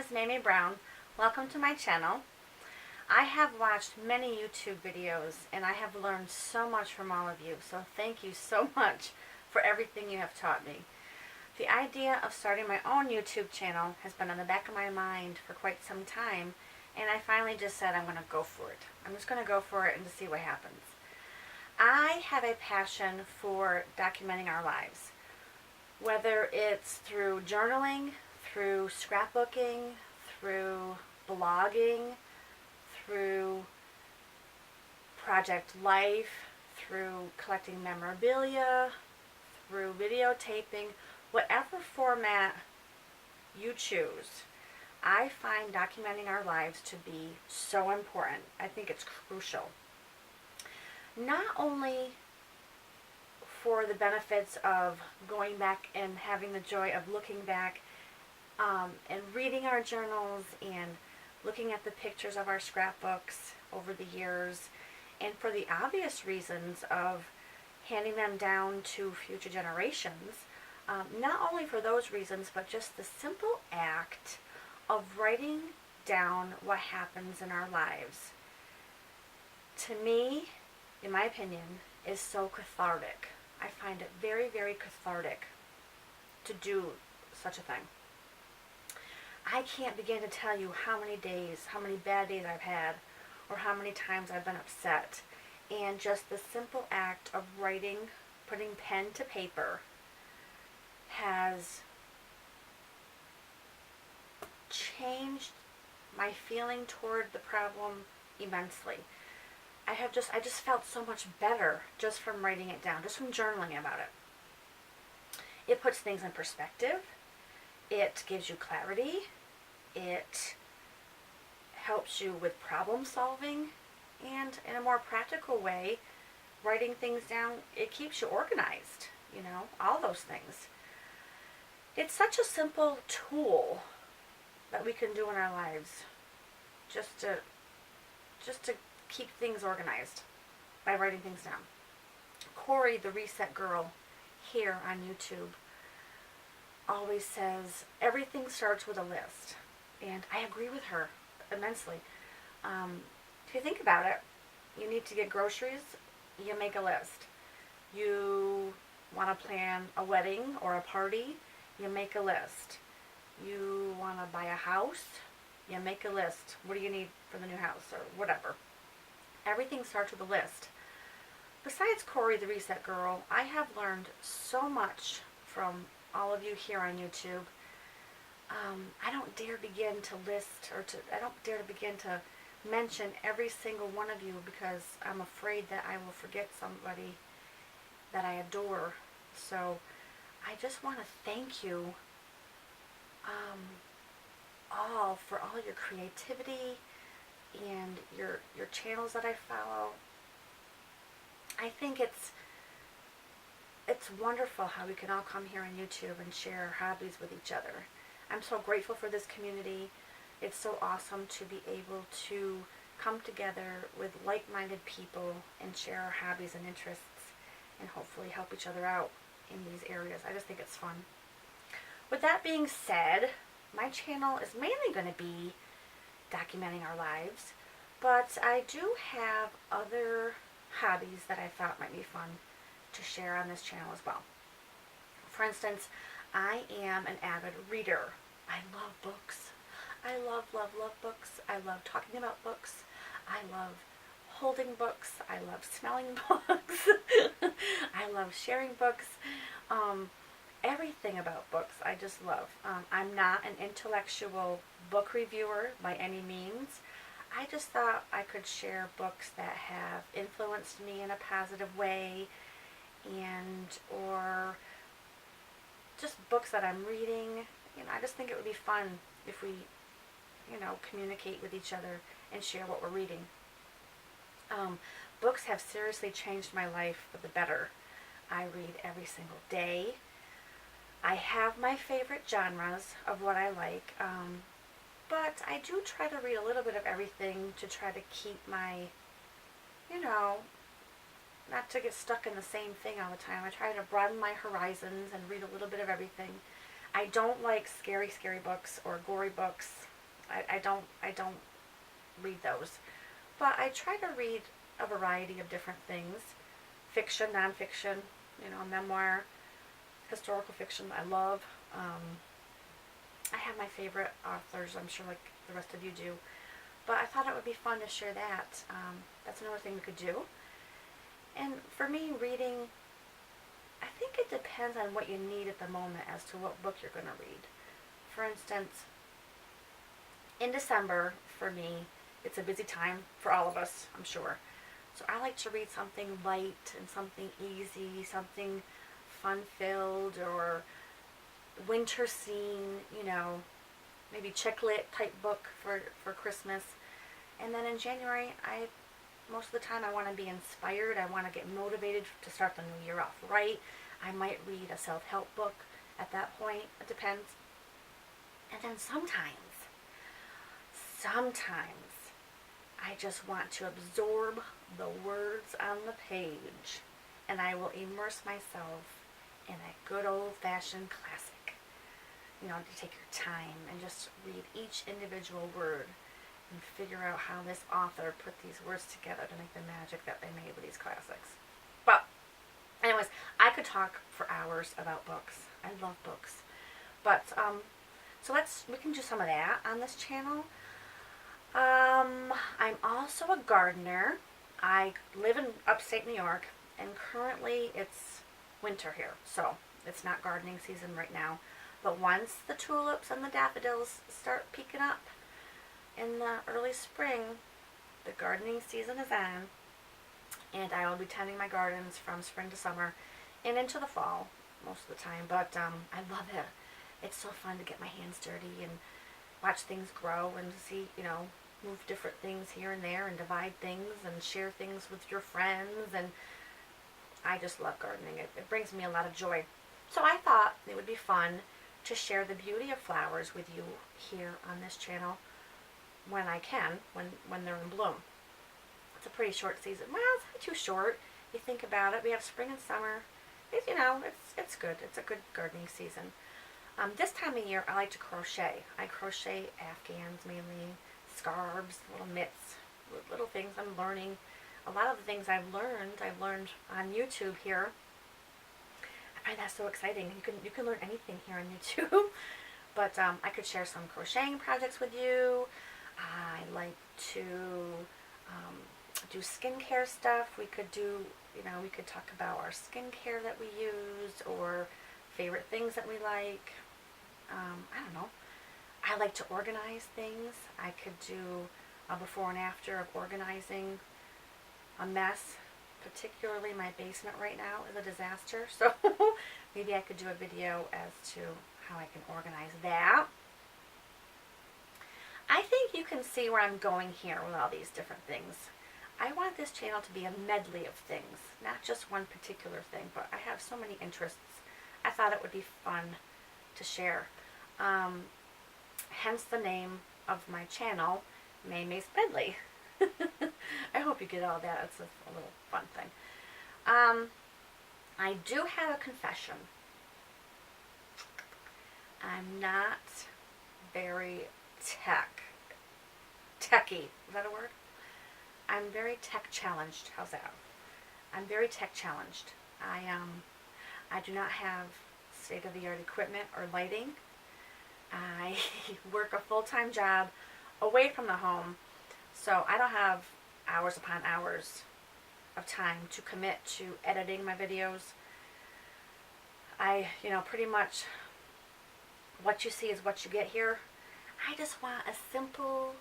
is Mamie Brown. Welcome to my channel. I have watched many YouTube videos and I have learned so much from all of you, so thank you so much for everything you have taught me. The idea of starting my own YouTube channel has been on the back of my mind for quite some time, and I finally just said I'm going to go for it. I'm just going to go for it and to see what happens. I have a passion for documenting our lives, whether it's through journaling, through scrapbooking, through blogging, through Project Life, through collecting memorabilia, through videotaping, whatever format you choose. I find documenting our lives to be so important. I think it's crucial. Not only for the benefits of going back and having the joy of looking back and reading our journals and looking at the pictures of our scrapbooks over the years, and for the obvious reasons of handing them down to future generations. Not only for those reasons, but just the simple act of writing down what happens in our lives, to me, in my opinion, is so cathartic. I find it very, very cathartic to do such a thing. I can't begin to tell you how many days, how many bad days I've had, or how many times I've been upset. And just the simple act of writing, putting pen to paper, has changed my feeling toward the problem immensely. I just felt so much better just from writing it down, just from journaling about it. It puts things in perspective. It gives you clarity. It helps you with problem solving. And in a more practical way, writing things down, it keeps you organized, all those things. It's such a simple tool that we can do in our lives just to keep things organized by writing things down. Corey, the Reset Girl, here on YouTube, always says everything starts with a list, and I agree with her immensely. If you think about it, you need to get groceries, you make a list. You want to plan a wedding or a party, you make a list. You want to buy a house, you make a list. What do you need for the new house or whatever? Everything starts with a list. Besides Corey, the Reset Girl, I have learned so much from all of you here on YouTube. I don't dare begin to list I don't dare to begin to mention every single one of you because I'm afraid that I will forget somebody that I adore. So I just want to thank you all for all your creativity and your channels that I follow. I think it's wonderful how we can all come here on YouTube and share our hobbies with each other. I'm so grateful for this community. It's so awesome to be able to come together with like-minded people and share our hobbies and interests and hopefully help each other out in these areas. I just think it's fun. With that being said, my channel is mainly going to be documenting our lives, but I do have other hobbies that I thought might be fun to share on this channel as well. For instance, I am an avid reader. I love books. I love, love, love books. I love talking about books. I love holding books. I love smelling books. I love sharing books. Everything about books I just love. I'm not an intellectual book reviewer by any means. I just thought I could share books that have influenced me in a positive way, or just books that I'm reading. I just think it would be fun if we, communicate with each other and share what we're reading. Books have seriously changed my life for the better. I read every single day. I have my favorite genres of what I like, but I do try to read a little bit of everything to try to keep my, not to get stuck in the same thing all the time. I try to broaden my horizons and read a little bit of everything. I don't like scary books or gory books. I don't read those. But I try to read a variety of different things. Fiction, nonfiction, memoir, historical fiction I love. I have my favorite authors, I'm sure like the rest of you do. But I thought it would be fun to share that. That's another thing we could do. And for me, reading, I think it depends on what you need at the moment as to what book you're going to read. For instance, in December, for me, it's a busy time for all of us, I'm sure. So I like to read something light and something easy, something fun-filled or winter scene, maybe chick lit type book for Christmas. And then in January, most of the time I want to be inspired. I want to get motivated to start the new year off right. I might read a self-help book at that point. It depends. And then sometimes I just want to absorb the words on the page, and I will immerse myself in a good old-fashioned classic. To take your time and just read each individual word and figure out how this author put these words together to make the magic that they made with these classics. But anyways, I could talk for hours about books. I love books. But so we can do some of that on this channel. I'm also a gardener. I live in upstate New York, and currently it's winter here, so it's not gardening season right now. But once the tulips and the daffodils start peeking up in the early spring, the gardening season is on, and I will be tending my gardens from spring to summer and into the fall most of the time. But I love it. It's so fun to get my hands dirty and watch things grow and see, move different things here and there and divide things and share things with your friends. And I just love gardening. It brings me a lot of joy. So I thought it would be fun to share the beauty of flowers with you here on this channel when I can, when they're in bloom. It's a pretty short season. Well, it's not too short. You think about it. We have spring and summer. It's good. It's a good gardening season. This time of year, I like to crochet. I crochet afghans mainly, scarves, little mitts, little things I'm learning. A lot of the things I've learned on YouTube here. I find that so exciting. You can learn anything here on YouTube. But I could share some crocheting projects with you. I like to do skincare stuff. We could talk about our skincare that we use or favorite things that we like. I don't know. I like to organize things. I could do a before and after of organizing a mess. Particularly my basement right now is a disaster, so maybe I could do a video as to how I can organize that. I think you can see where I'm going here with all these different things. I want this channel to be a medley of things, not just one particular thing, but I have so many interests. I thought it would be fun to share. Hence the name of my channel, May's Medley. I hope you get all that. It's a little fun thing. I do have a confession. I'm not very techie. Is that a word? I'm very tech challenged. How's that? I'm very tech challenged. I do not have state-of-the-art equipment or lighting. I work a full-time job away from the home, so I don't have hours upon hours of time to commit to editing my videos. Pretty much what you see is what you get here. I just want a simple,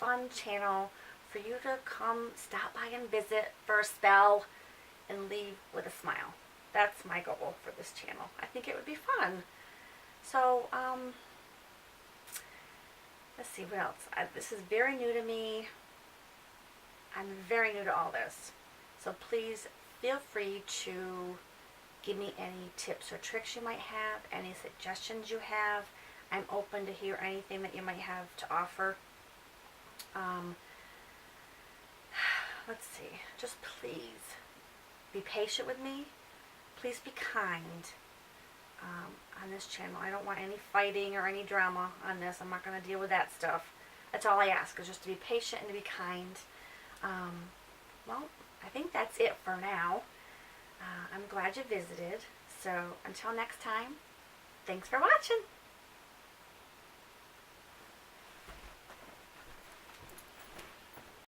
fun channel for you to come, stop by and visit for a spell and leave with a smile. That's my goal for this channel. I think it would be fun. So, let's see what else. This is very new to me. I'm very new to all this. So please feel free to give me any tips or tricks you might have, any suggestions you have. I'm open to hear anything that you might have to offer. Let's see. Just please be patient with me. Please be kind. on this channel. I don't want any fighting or any drama on this. I'm not going to deal with that stuff. That's all I ask, is just to be patient and to be kind. Well, I think that's it for now. I'm glad you visited. So until next time, thanks for watching.